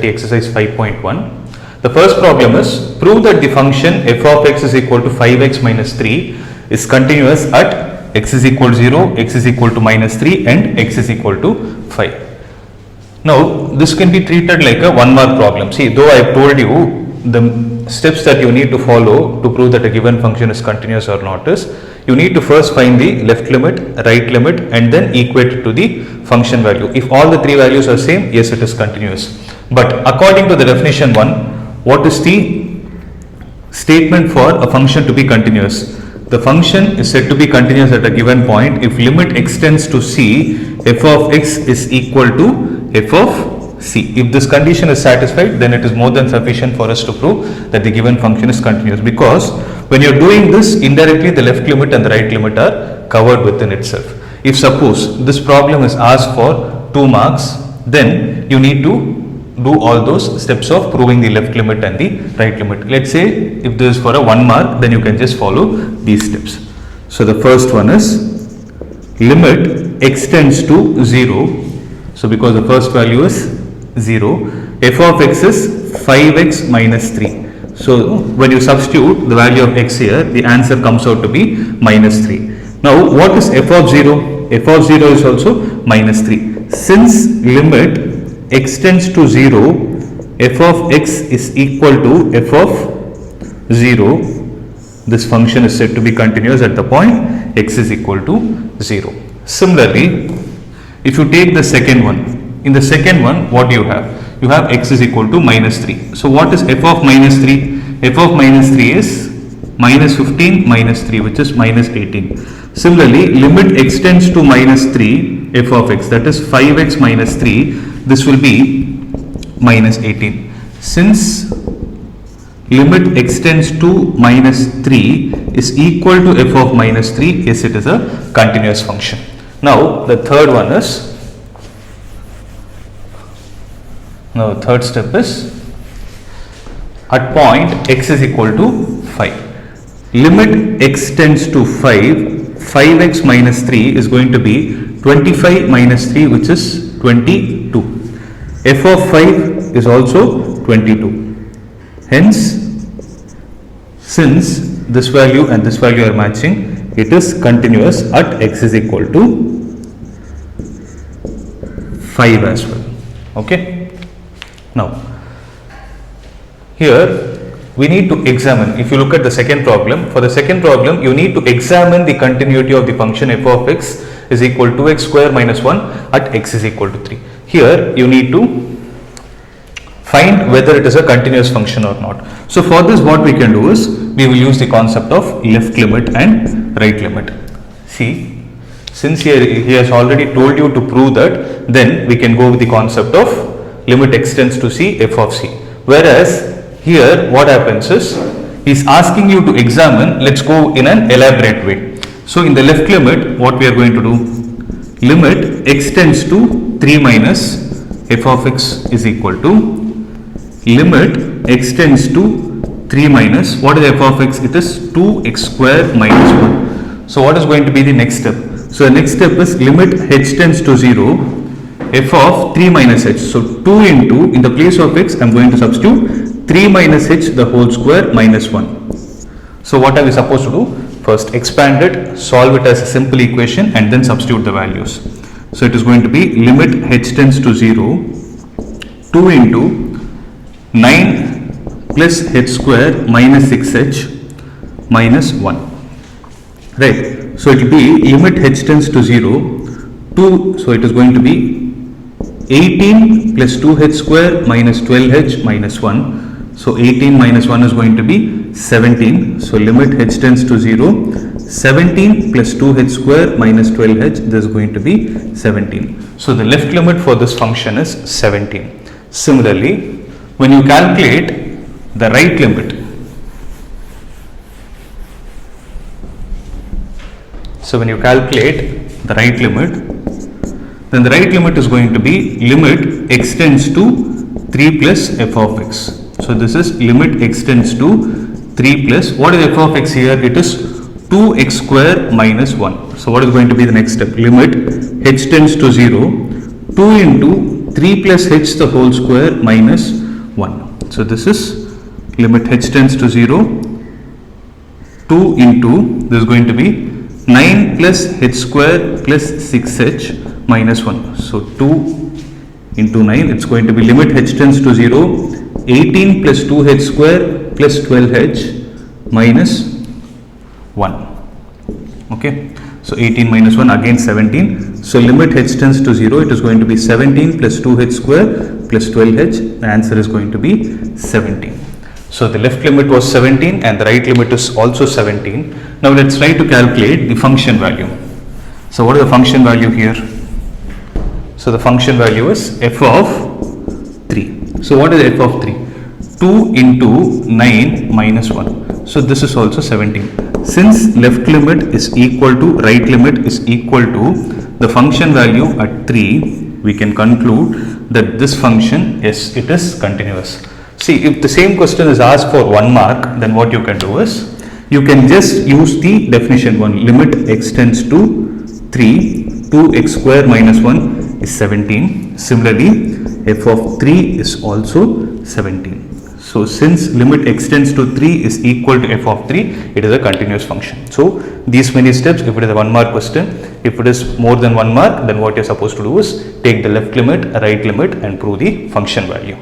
exercise 5.1. The first problem is prove that the function f of x is equal to 5x minus 3 is continuous at x is equal to 0, x is equal to minus 3 and x is equal to 5. Now this can be treated like a 1 mark problem. See, though I have told you the steps that you need to follow to prove that a given function is continuous or not is, you need to first find the left limit, right limit and then equate it to the function value. If all the three values are same, yes, it is continuous. But according to the definition 1, what is the statement for a function to be continuous? The function is said to be continuous at a given point if limit extends to c, f of x is equal to f of c. If this condition is satisfied, then it is more than sufficient for us to prove that the given function is continuous, because when you are doing this, indirectly the left limit and the right limit are covered within itself. If suppose this problem is asked for 2 marks, then you need to do all those steps of proving the left limit and the right limit. Let's say if this is for a 1 mark, then you can just follow these steps. So the first one is limit extends to 0. So because the first value is 0, f of x is 5x minus 3. So when you substitute the value of x here, the answer comes out to be minus 3. Now what is f of 0? F of 0 is also minus 3. Since limit extends to 0, f of x is equal to f of 0. This function is said to be continuous at the point x is equal to 0. Similarly, if you take the second one, in the second one, what do you have? You have x is equal to minus 3. So what is f of minus 3? F of minus 3 is minus 15 minus 3, which is minus 18. Similarly, limit extends to minus 3, f of x, that is 5x minus 3, this will be minus 18. Since limit extends to minus 3 is equal to f of minus 3, yes, it is a continuous function. Now the third one is, now the third step is at point x is equal to 5. Limit extends to 5x minus 3 is going to be 25 minus 3, which is 22. F of 5 is also 22. Hence, since this value and this value are matching, it is continuous at x is equal to 5 as well. Okay. Now, here we need to examine, if you look at the second problem, for the second problem you need to examine the continuity of the function f of x is equal to x square minus 1 at x is equal to 3. Here you need to find whether it is a continuous function or not. So for this, what we can do is we will use the concept of left limit and right limit. See, since he has already told you to prove that, then we can go with the concept of limit extends to c, f of c. Whereas here what happens is, he is asking you to examine, let's go in an elaborate way. So in the left limit, what we are going to do, limit extends to 3 minus f of x is equal to, limit extends to 3 minus, what is f of x? It is 2x square minus 1. So what is going to be the next step? So the next step is limit h tends to 0, f of 3 minus h. So 2 into, in the place of x, I am going to substitute 3 minus h the whole square minus 1. So what are we supposed to do? First expand it, solve it as a simple equation and then substitute the values. So it is going to be limit h tends to 0, 2 into 9 plus h square minus 6h minus 1. Right. So it will be limit h tends to 0, 2, so it is going to be 18 plus 2h square minus 12h minus 1. So 18 minus 1 is going to be 17. So limit h tends to 0, 17 plus 2h square minus 12h, this is going to be 17. So the left limit for this function is 17. Similarly, when you calculate the right limit, so when you calculate the right limit, then the right limit is going to be limit extends to 3 plus f of x. So this is limit extends to 3 plus, what is f of x here? It is 2x square minus 1. So what is going to be the next step? Limit h tends to 0, 2 into 3 plus h the whole square minus 1. So this is limit h tends to 0, 2 into, this is going to be 9 plus h square plus 6h minus 1. So 2 into 9, it's going to be limit h tends to 0, 18 plus 2h square plus 12h minus 1. Okay, so 18 minus 1 again 17. So limit h tends to 0, it is going to be 17 plus 2h square plus 12h. The answer is going to be 17. So the left limit was 17 and the right limit is also 17. Now let's try to calculate the function value. So what is the function value here? So the function value is f of 3. So what is f of 3? 2 into 9 minus 1. So this is also 17. Since left limit is equal to right limit is equal to the function value at 3, we can conclude that this function is, it is continuous. See, if the same question is asked for 1 mark, then what you can do is, you can just use the definition 1, limit x tends to 3, 2x square minus 1 is 17. Similarly, f of 3 is also 17. So since limit x tends to 3 is equal to f of 3, it is a continuous function. So these many steps, if it is a 1 mark question, if it is more than 1 mark, then what you are supposed to do is take the left limit, right limit and prove the function value.